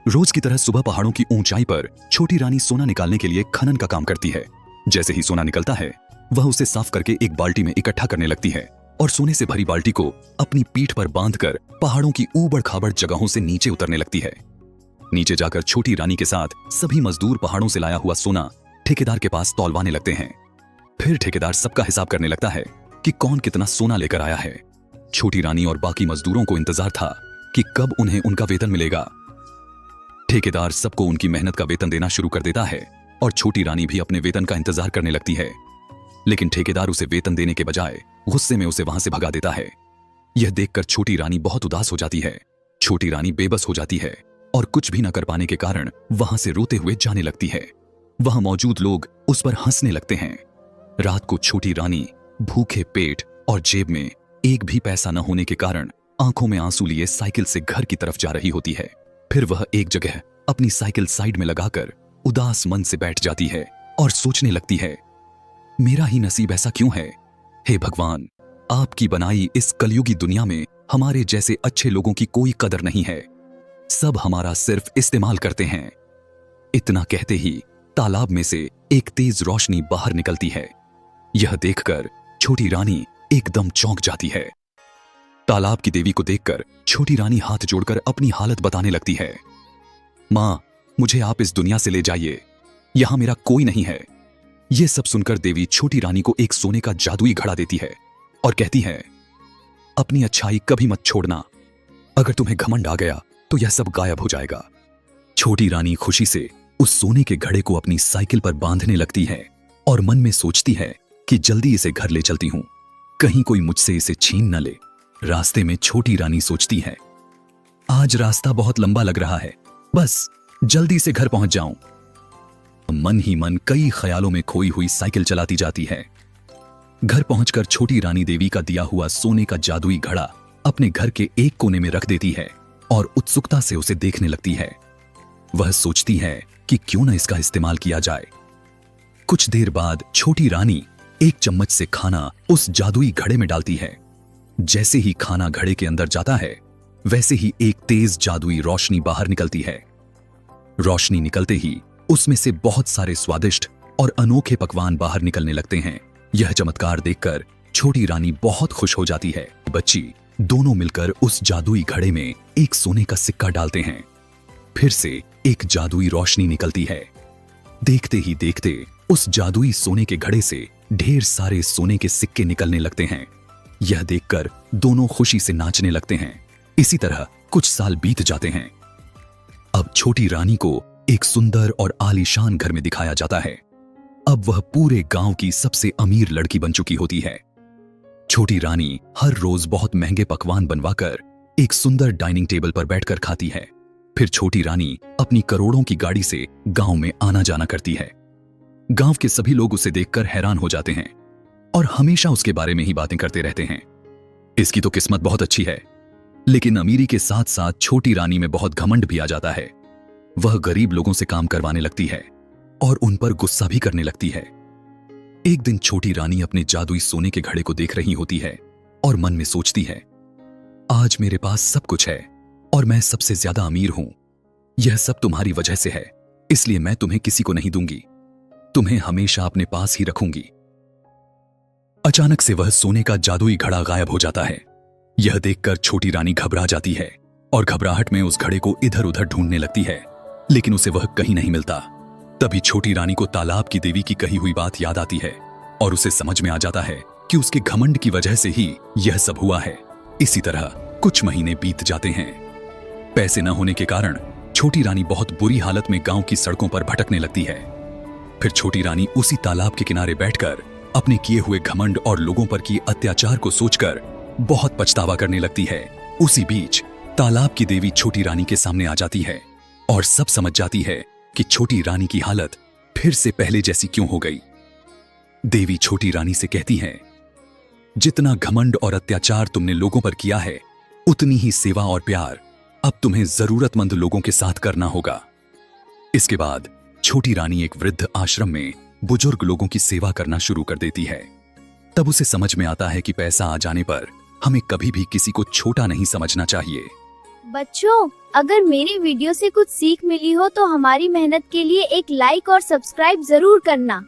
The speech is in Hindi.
रोज की तरह सुबह पहाड़ों की ऊंचाई पर छोटी रानी सोना निकालने के लिए खनन का काम करती है। जैसे ही सोना निकलता है वह उसे साफ करके एक बाल्टी में इकट्ठा करने लगती है और सोने से भरी बाल्टी को अपनी पीठ पर बांधकर पहाड़ों की ऊबड़ खाबड़ जगहों से नीचे उतरने लगती है। नीचे जाकर छोटी रानी के साथ सभी मजदूर पहाड़ों से लाया हुआ सोना ठेकेदार के पास तौलवाने लगते हैं। फिर ठेकेदार सबका हिसाब करने लगता है कि कौन कितना सोना लेकर आया है। छोटी रानी और बाकी मजदूरों को इंतजार था कि कब उन्हें उनका वेतन मिलेगा। ठेकेदार सबको उनकी मेहनत का वेतन देना शुरू कर देता है और छोटी रानी भी अपने वेतन का इंतजार करने लगती है। लेकिन ठेकेदार उसे वेतन देने के बजाय गुस्से में उसे वहां से भगा देता है। यह देखकर छोटी रानी बहुत उदास हो जाती है। छोटी रानी बेबस हो जाती है और कुछ भी न कर पाने के कारण वहां से रोते हुए जाने लगती है। वहां मौजूद लोग उस पर हंसने लगते हैं। रात को छोटी रानी भूखे पेट और जेब में एक भी पैसा न होने के कारण आंखों में आंसू लिए साइकिल से घर की तरफ जा रही होती है। फिर वह एक जगह अपनी साइकिल साइड में लगाकर उदास मन से बैठ जाती है और सोचने लगती है, मेरा ही नसीब ऐसा क्यों है? हे भगवान, आपकी बनाई इस कलयुगी दुनिया में हमारे जैसे अच्छे लोगों की कोई कदर नहीं है। सब हमारा सिर्फ इस्तेमाल करते हैं। इतना कहते ही तालाब में से एक तेज रोशनी बाहर निकलती है। यह देखकर छोटी रानी एकदम चौंक जाती है। तालाब की देवी को देखकर छोटी रानी हाथ जोड़कर अपनी हालत बताने लगती है। मां, मुझे आप इस दुनिया से ले जाइए, यहां मेरा कोई नहीं है। यह सब सुनकर देवी छोटी रानी को एक सोने का जादुई घड़ा देती है और कहती है, अपनी अच्छाई कभी मत छोड़ना। अगर तुम्हें घमंड आ गया तो यह सब गायब हो जाएगा। छोटी रानी खुशी से उस सोने के घड़े को अपनी साइकिल पर बांधने लगती है और मन में सोचती है कि जल्दी इसे घर ले चलती हूं, कहीं कोई मुझसे इसे छीन न ले। रास्ते में छोटी रानी सोचती है, आज रास्ता बहुत लंबा लग रहा है, बस जल्दी से घर पहुंच जाऊं। मन ही मन कई ख्यालों में खोई हुई साइकिल चलाती जाती है। घर पहुंचकर छोटी रानी देवी का दिया हुआ सोने का जादुई घड़ा अपने घर के एक कोने में रख देती है और उत्सुकता से उसे देखने लगती है। वह सोचती है कि क्यों न इसका इस्तेमाल किया जाए। कुछ देर बाद छोटी रानी एक चम्मच से खाना उस जादुई घड़े में डालती है। जैसे ही खाना घड़े के अंदर जाता है वैसे ही एक तेज जादुई रोशनी बाहर निकलती है। रोशनी निकलते ही उसमें से बहुत सारे स्वादिष्ट और अनोखे पकवान बाहर निकलने लगते हैं। यह चमत्कार देखकर छोटी रानी बहुत खुश हो जाती है। बच्ची दोनों मिलकर उस जादुई घड़े में एक सोने का सिक्का डालते हैं। फिर से एक जादुई रोशनी निकलती है। देखते ही देखते उस जादुई सोने के घड़े से ढेर सारे सोने के सिक्के निकलने लगते हैं। यह देखकर दोनों खुशी से नाचने लगते हैं। इसी तरह कुछ साल बीत जाते हैं। अब छोटी रानी को एक सुंदर और आलीशान घर में दिखाया जाता है। अब वह पूरे गांव की सबसे अमीर लड़की बन चुकी होती है। छोटी रानी हर रोज बहुत महंगे पकवान बनवाकर एक सुंदर डाइनिंग टेबल पर बैठकर खाती है। फिर छोटी रानी अपनी करोड़ों की गाड़ी से गांव में आना जाना करती है। गांव के सभी लोग उसे देखकर हैरान हो जाते हैं और हमेशा उसके बारे में ही बातें करते रहते हैं। इसकी तो किस्मत बहुत अच्छी है। लेकिन अमीरी के साथ साथ छोटी रानी में बहुत घमंड भी आ जाता है। वह गरीब लोगों से काम करवाने लगती है और उन पर गुस्सा भी करने लगती है। एक दिन छोटी रानी अपने जादुई सोने के घड़े को देख रही होती है और मन में सोचती है, आज मेरे पास सब कुछ है और मैं सबसे ज्यादा अमीर हूं। यह सब तुम्हारी वजह से है, इसलिए मैं तुम्हें किसी को नहीं दूंगी। तुम्हें हमेशा अपने पास ही रखूंगी। अचानक से वह सोने का जादुई घड़ा गायब हो जाता है। यह देखकर छोटी रानी घबरा जाती है और घबराहट में उस घड़े को इधर उधर ढूंढने लगती है, लेकिन उसे वह कहीं नहीं मिलता। तभी छोटी रानी को तालाब की देवी की कही हुई बात याद आती है और उसे समझ में आ जाता है कि उसके घमंड की वजह से ही यह सब हुआ है। इसी तरह कुछ महीने बीत जाते हैं। पैसे न होने के कारण छोटी रानी बहुत बुरी हालत में गांव की सड़कों पर भटकने लगती है। फिर छोटी रानी उसी तालाब के किनारे बैठकर अपने किए हुए घमंड और लोगों पर किए अत्याचार को सोचकर बहुत पछतावा करने लगती है। उसी बीच तालाब की देवी छोटी रानी के सामने आ जाती है और सब समझ जाती है कि छोटी रानी की हालत फिर से पहले जैसी क्यों हो गई। देवी छोटी रानी से कहती है, जितना घमंड और अत्याचार तुमने लोगों पर किया है, उतनी ही सेवा और प्यार अब तुम्हें जरूरतमंद लोगों के साथ करना होगा। इसके बाद छोटी रानी एक वृद्ध आश्रम में बुजुर्ग लोगों की सेवा करना शुरू कर देती है। तब उसे समझ में आता है कि पैसा आ जाने पर हमें कभी भी किसी को छोटा नहीं समझना चाहिए। बच्चों, अगर मेरी वीडियो से कुछ सीख मिली हो तो हमारी मेहनत के लिए एक लाइक और सब्सक्राइब जरूर करना।